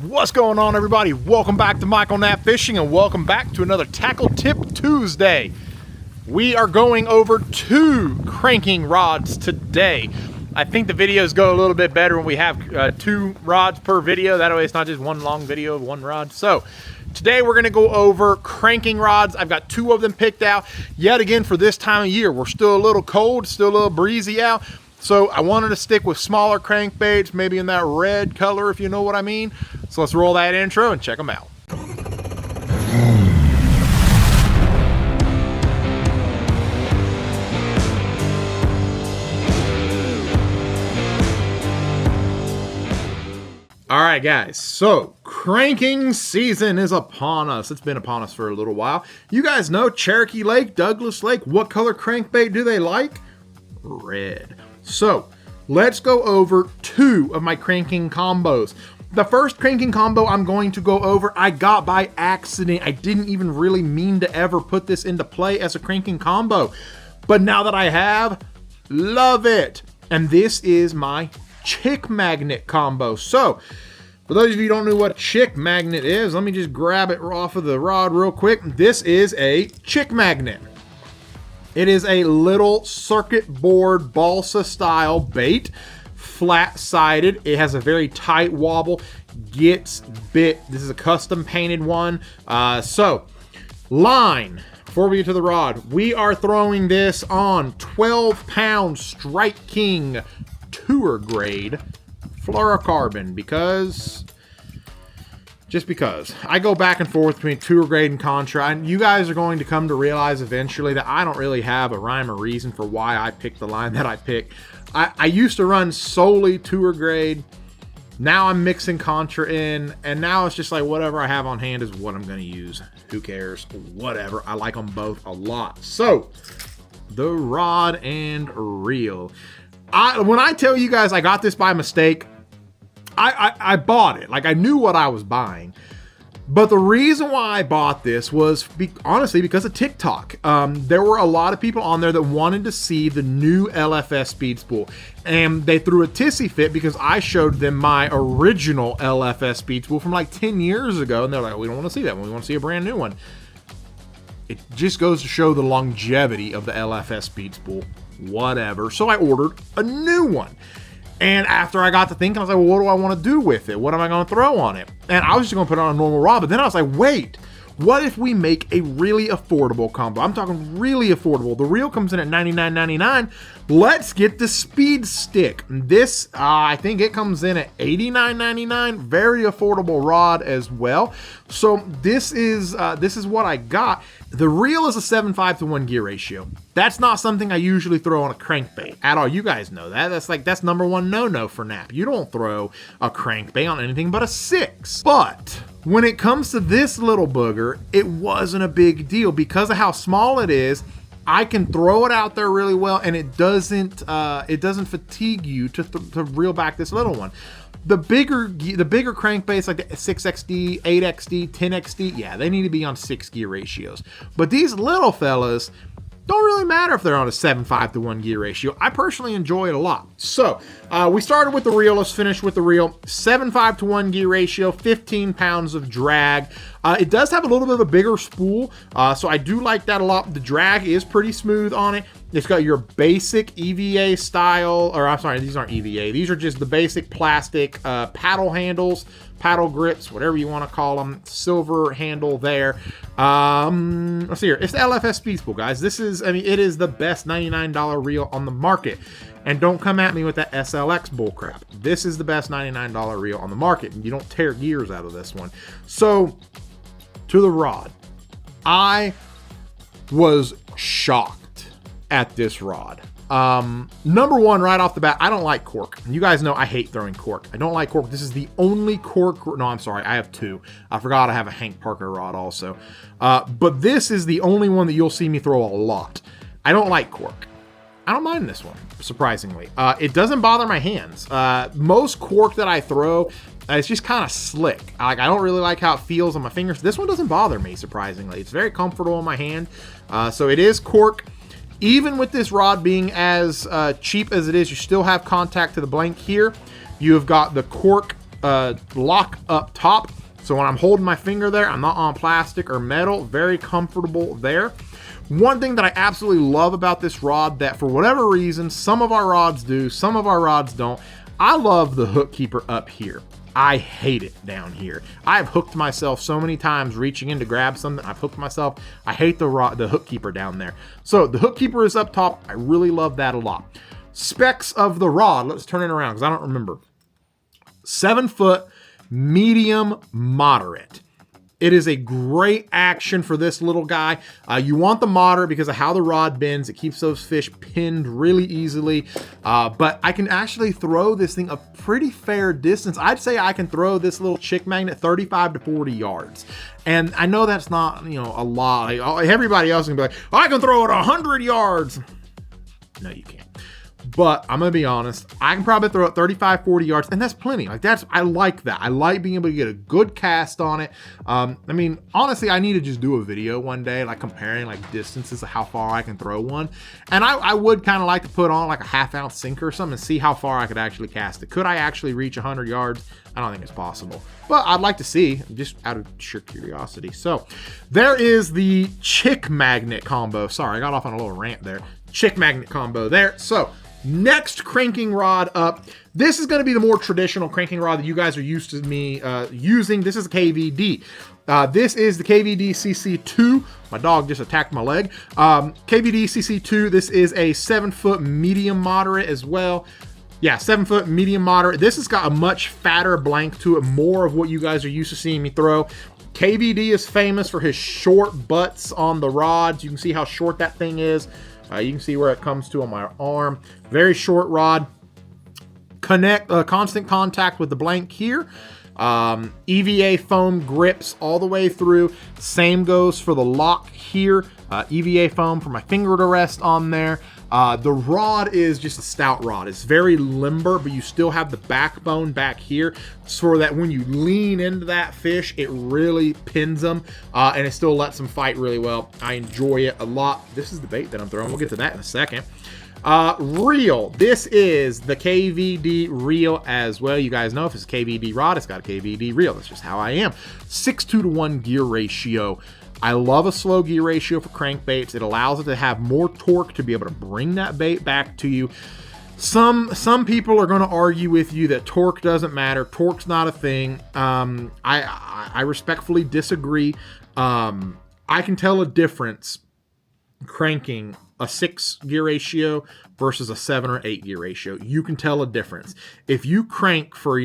What's going on, everybody? Welcome back to Michael Knapp Fishing, and welcome back to another Tackle Tip Tuesday. We are going over 2 cranking rods today. I think the videos go a little bit better when we have 2 rods per video. That way it's not just one long video of 1 rod. So today we're going to go over cranking rods. I've got 2 of them picked out. Yet again, for this time of year, we're still a little cold, still a little breezy out. So I wanted to stick with smaller crankbaits, maybe in that red color, if you know what I mean. So let's roll that intro and check them out. All right, guys, so cranking season is upon us. It's been upon us for a little while. You guys know Cherokee Lake, Douglas Lake, what color crankbait do they like? Red. So let's go over 2 of my cranking combos. The first cranking combo I'm going to go over, I got by accident. I didn't even really mean to ever put this into play as a cranking combo. But now that I have, love it. And this is my chick magnet combo. So for those of you who don't know what a chick magnet is, let me just grab it off of the rod real quick. This is a chick magnet. It is a little circuit board balsa style bait, flat-sided. It has a very tight wobble, gets bit. This is a custom painted one. So line, before we get to the rod, we are throwing this on 12-pound Strike King tour grade fluorocarbon just because I go back and forth between tour grade and contra, and you guys are going to come to realize eventually that I don't really have a rhyme or reason for why I picked the line that I picked. I used to run solely tour grade. Now I'm mixing contra in, and now it's just like whatever I have on hand is what I'm going to use. Who cares? Whatever. I like them both a lot. So the rod and reel. When I tell you guys I got this by mistake, I bought it. Like, I knew what I was buying. But the reason why I bought this was honestly because of Tik Tok. There were a lot of people on there that wanted to see the new LFS speed spool. And they threw a tissy fit because I showed them my original LFS speed spool from like 10 years ago. And they're like, we don't want to see that one. We want to see a brand new one. It just goes to show the longevity of the LFS speed spool. Whatever. So I ordered a new one. And after I got to thinking, I was like, well, what do I want to do with it? What am I going to throw on it? And I was just going to put it on a normal rod. But then I was like, wait, what if we make a really affordable combo? I'm talking really affordable. The reel comes in at $99.99. Let's get the speed stick. This, I think it comes in at $89.99. Very affordable rod as well. So this is what I got. The reel is a 7.5 to 1 gear ratio. That's not something I usually throw on a crankbait at all. You guys know that. That's number 1 no-no for Knapp. You don't throw a crankbait on anything but a 6. But when it comes to this little booger, it wasn't a big deal because of how small it is. I can throw it out there really well, and it doesn't fatigue you to reel back this little one. The bigger crankbaits like the 6XD, 8XD, 10XD, yeah, they need to be on 6 gear ratios. But these little fellas don't really matter if they're on a 7.5 to 1 gear ratio. I personally enjoy it a lot. So we started with the reel. Let's finish with the reel. 7.5 to 1 gear ratio, 15 pounds of drag. It does have a little bit of a bigger spool, so I do like that a lot. The drag is pretty smooth on it. It's got your basic EVA style, or I'm sorry, these aren't EVA. These are just the basic plastic paddle handles, paddle grips, whatever you want to call them. Silver handle there. Let's see here. It's the LFS Speed Spool, guys. It is the best $99 reel on the market. And don't come at me with that SLX bullcrap. This is the best $99 reel on the market, and you don't tear gears out of this one. So, to the rod. I was shocked at this rod. Number 1, right off the bat, I don't like cork. You guys know I hate throwing cork. I don't like cork. This is the only cork. No, I'm sorry. I have 2. I forgot I have a Hank Parker rod also. But this is the only one that you'll see me throw a lot. I don't like cork. I don't mind this one, surprisingly. It doesn't bother my hands. Most cork that I throw, it's just kind of slick. I don't really like how it feels on my fingers. This one doesn't bother me, surprisingly. It's very comfortable in my hand. So it is cork. Even with this rod being as cheap as it is, you still have contact to the blank here. You have got the cork lock up top. So when I'm holding my finger there, I'm not on plastic or metal. Very comfortable there. One thing that I absolutely love about this rod that for whatever reason, some of our rods do, some of our rods don't. I love the hook keeper up here. I hate it down here. I've hooked myself so many times reaching in to grab something. I've hooked myself. I hate the hook keeper down there. So the hook keeper is up top. I really love that a lot. Specs of the rod. Let's turn it around because I don't remember. 7 foot, medium, moderate. It is a great action for this little guy. You want the moderate because of how the rod bends. It keeps those fish pinned really easily. But I can actually throw this thing a pretty fair distance. I'd say I can throw this little chick magnet 35 to 40 yards. And I know that's not, you know, a lot. Like, everybody else can be like, oh, I can throw it 100 yards. No, you can't. But I'm going to be honest, I can probably throw it 35, 40 yards, and that's plenty. Like I like that. I like being able to get a good cast on it. I mean, honestly, I need to just do a video one day, like comparing like distances of how far I can throw one. And I would kind of like to put on like a 1/2 ounce sinker or something and see how far I could actually cast it. Could I actually reach 100 yards? I don't think it's possible, but I'd like to see, just out of sheer curiosity. So there is the chick magnet combo. Sorry, I got off on a little rant there. Chick magnet combo there. So next cranking rod up. This is going to be the more traditional cranking rod that you guys are used to me using. This is a KVD. This is the KVD CC2. My dog just attacked my leg. KVD CC2. This is a 7 foot medium moderate as well. Yeah, 7 foot medium moderate. This has got a much fatter blank to it, more of what you guys are used to seeing me throw. KVD is famous for his short butts on the rods. You can see how short that thing is. You can see where it comes to on my arm. Very short rod. Constant contact with the blank here. EVA foam grips all the way through. Same goes for the lock here. EVA foam for my finger to rest on there. The rod is just a stout rod. It's very limber, but you still have the backbone back here so that when you lean into that fish, it really pins them, and it still lets them fight really well. I enjoy it a lot. This is the bait that I'm throwing. We'll get to that in a second. Reel. This is the KVD reel as well. You guys know if it's a KVD rod, it's got a KVD reel. That's just how I am. 6:2 to 1 gear ratio. I love a slow gear ratio for crankbaits. It allows it to have more torque to be able to bring that bait back to you. Some people are going to argue with you that torque doesn't matter. Torque's not a thing. I respectfully disagree. I can tell a difference cranking a 6 gear ratio versus a 7 or 8 gear ratio. You can tell a difference. If you crank for,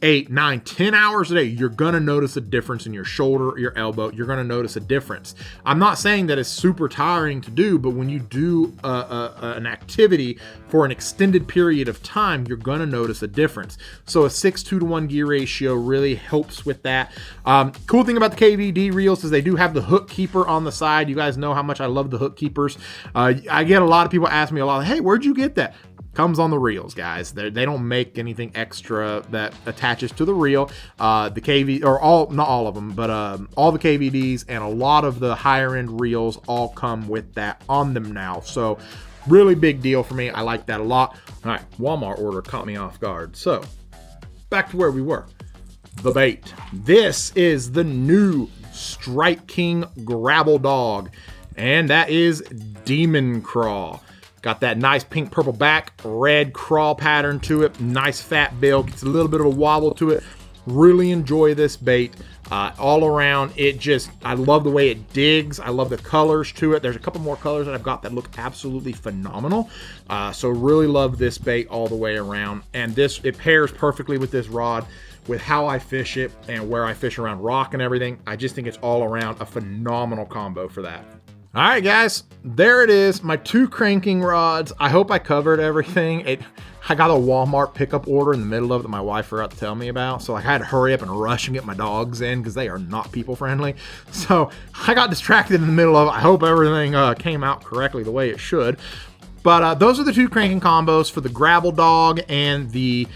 8, 9, 10 hours a day, you're going to notice a difference in your shoulder, your elbow. You're going to notice a difference. I'm not saying that it's super tiring to do, but when you do an activity for an extended period of time, you're going to notice a difference. So a 6:2 to 1 gear ratio really helps with that. Cool thing about the KVD reels is they do have the hook keeper on the side. You guys know how much I love the hook keepers. I get a lot of people ask me a lot, hey, where'd you get that? Comes on the reels, guys. They don't make anything extra that attaches to the reel. The KV, or not all of them, but all the KVDs and a lot of the higher end reels all come with that on them now. So really big deal for me. I like that a lot. All right, Walmart order caught me off guard. So back to where we were. The bait. This is the new Strike King Gravel Dawg, and that is Demon Crawl. Got that nice pink purple back, red crawl pattern to it, nice fat bill, gets a little bit of a wobble to it. Really enjoy this bait. All around, I love the way it digs. I love the colors to it. There's a couple more colors that I've got that look absolutely phenomenal. So really love this bait all the way around. And it pairs perfectly with this rod, with how I fish it and where I fish around rock and everything. I just think it's all around a phenomenal combo for that. All right, guys, there it is. My 2 cranking rods. I hope I covered everything. I got a Walmart pickup order in the middle of it that my wife forgot to tell me about. So I had to hurry up and rush and get my dogs in because they are not people friendly. So I got distracted in the middle of it. I hope everything came out correctly the way it should. But those are the two cranking combos for the Gravel Dawg and the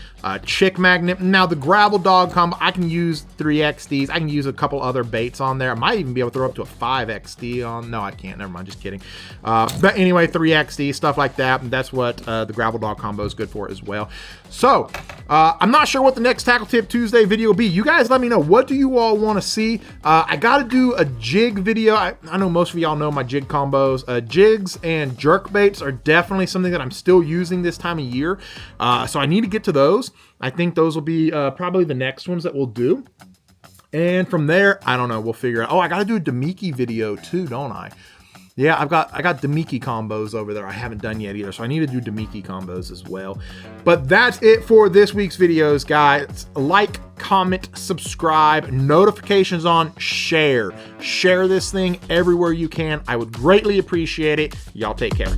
Chick Magnet. Now the Gravel Dawg combo, I can use 3XDs. I can use a couple other baits on there. I might even be able to throw up to a 5XD on. No, I can't. Never mind. Just kidding. But anyway, 3XD, stuff like that. And that's what the Gravel Dawg combo is good for as well. So I'm not sure what the next Tackle Tip Tuesday video will be. You guys let me know. What do you all want to see? I got to do a jig video. I know most of y'all know my jig combos. Jigs and jerk baits are definitely something that I'm still using this time of year. So I need to get to those. I think those will be probably the next ones that we'll do. And from there, I don't know, we'll figure out. Oh, I got to do a Demiki video too, don't I? Yeah, I got Demiki combos over there I haven't done yet either, so I need to do Demiki combos as well. But that's it for this week's videos, guys. Like, comment, subscribe, notifications on, share. Share this thing everywhere you can. I would greatly appreciate it. Y'all take care.